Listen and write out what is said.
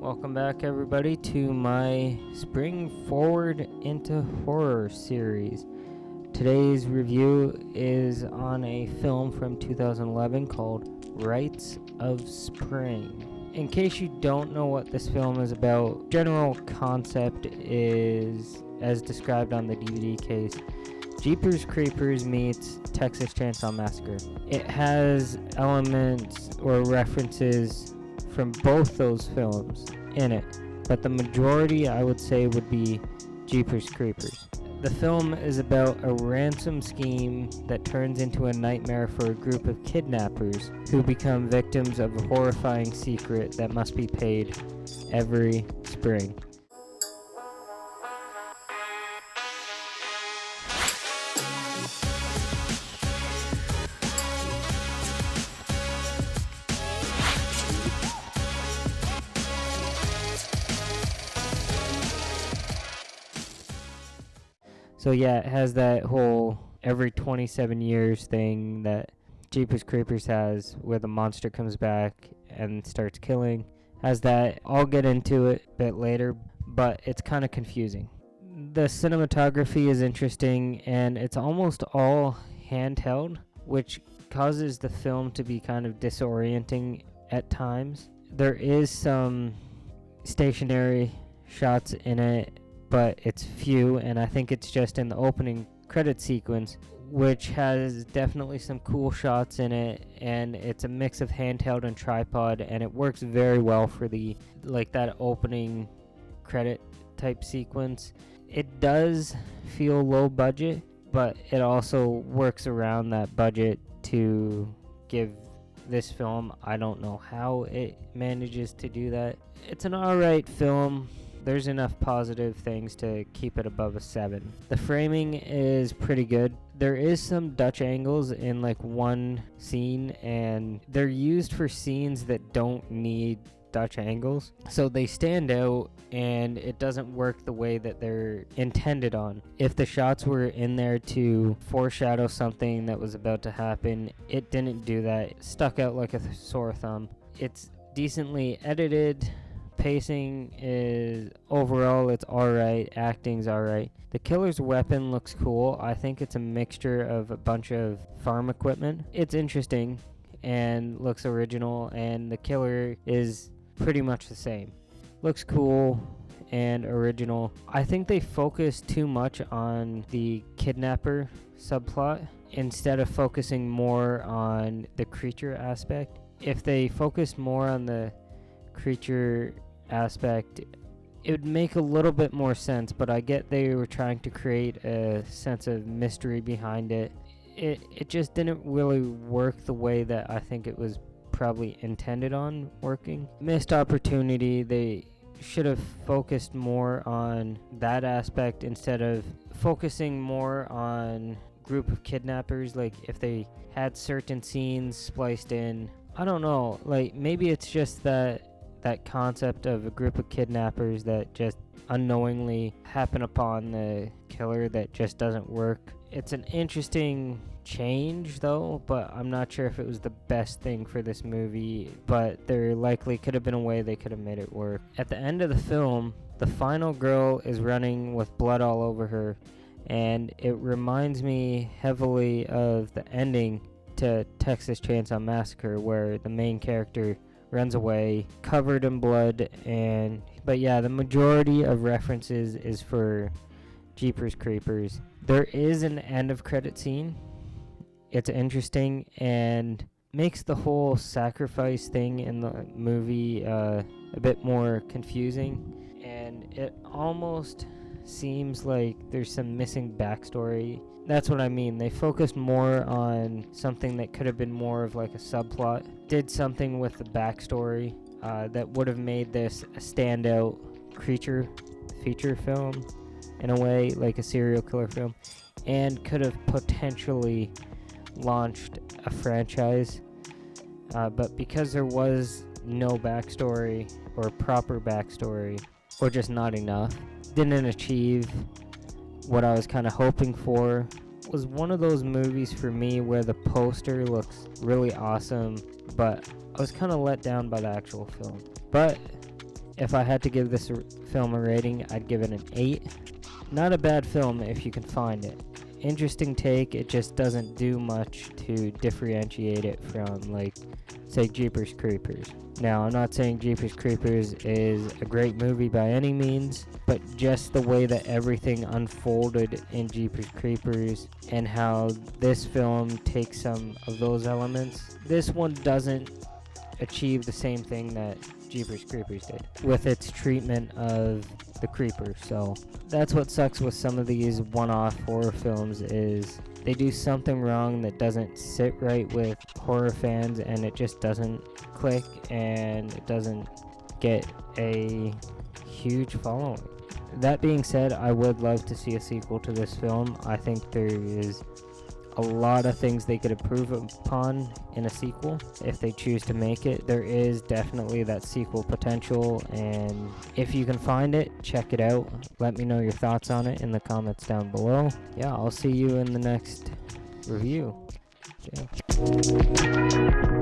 Welcome back, everybody, to my Spring Forward into Horror series. Today's review is on a film from 2011 called Rites of Spring. In case you don't know what this film is about, general concept is, as described on the DVD case, Jeepers Creepers meets Texas Chainsaw Massacre. It has elements or references from both those films in it, but the majority, I would say, would be Jeepers Creepers. The film is about a ransom scheme that turns into a nightmare for a group of kidnappers who become victims of a horrifying secret that must be paid every spring. So yeah, it has that whole every 27 years thing that Jeepers Creepers has, where the monster comes back and starts killing. Has that. I'll get into it a bit later, but it's kind of confusing. The cinematography is interesting, and it's almost all handheld, which causes the film to be kind of disorienting at times. There is some stationary shots in it, but it's few, and I think it's just in the opening credit sequence, which has definitely some cool shots in it, and it's a mix of handheld and tripod, and it works very well for the that opening credit type sequence. It does feel low budget, but it also works around that budget to give this film, I don't know how it manages to do that. It's an alright film. There's enough positive things to keep it above a 7. The framing is pretty good. There is some Dutch angles in one scene, and they're used for scenes that don't need Dutch angles. So they stand out, and it doesn't work the way that they're intended on. If the shots were in there to foreshadow something that was about to happen, it didn't do that. It stuck out like a sore thumb. It's decently edited. Pacing is overall, it's alright. Acting's alright. The killer's weapon looks cool. I think it's a mixture of a bunch of farm equipment. It's interesting and looks original, and the killer is pretty much the same. Looks cool and original. I think they focus too much on the kidnapper subplot instead of focusing more on the creature aspect. If they focused more on the creature aspect, it would make a little bit more sense, but I get they were trying to create a sense of mystery behind it. It just didn't really work the way that I think it was probably intended on working. Missed opportunity. They should have focused more on that aspect instead of focusing more on group of kidnappers. If they had certain scenes spliced in, I don't know, maybe it's just that concept of a group of kidnappers that just unknowingly happen upon the killer that just doesn't work. It's an interesting change though, but I'm not sure if it was the best thing for this movie, but there likely could have been a way they could have made it work. At the end of the film, the final girl is running with blood all over her, and it reminds me heavily of the ending to Texas Chainsaw Massacre, where the main character runs away covered in blood. But yeah, the majority of references is for Jeepers Creepers. There is an end of credit scene. It's interesting and makes the whole sacrifice thing in the movie a bit more confusing, and it almost seems like there's some missing backstory. That's what I mean. They focused more on something that could have been more of a subplot. Did something with the backstory that would have made this a standout creature feature film in a way, like a serial killer film, and could have potentially launched a franchise. But because there was no backstory or proper backstory, or just not enough, didn't achieve what I was kind of hoping for. Was one of those movies for me where the poster looks really awesome, but I was kind of let down by the actual film. But If I had to give this film a rating, I'd give it an 8. Not a bad film if you can find it. Interesting take, it just doesn't do much to differentiate it from, like, say, Jeepers Creepers. Now, I'm not saying Jeepers Creepers is a great movie by any means, but just the way that everything unfolded in Jeepers Creepers and how this film takes some of those elements, this one doesn't achieve the same thing that Jeepers Creepers did with its treatment of the creeper. So that's what sucks with some of these one-off horror films, is they do something wrong that doesn't sit right with horror fans, and it just doesn't click, and it doesn't get a huge following. That being said, I would love to see a sequel to this film. I think there is a lot of things they could improve upon in a sequel if they choose to make it. There is definitely that sequel potential, and if you can find it, check it out. Let me know your thoughts on it in the comments down below. Yeah, I'll see you in the next review. Yeah.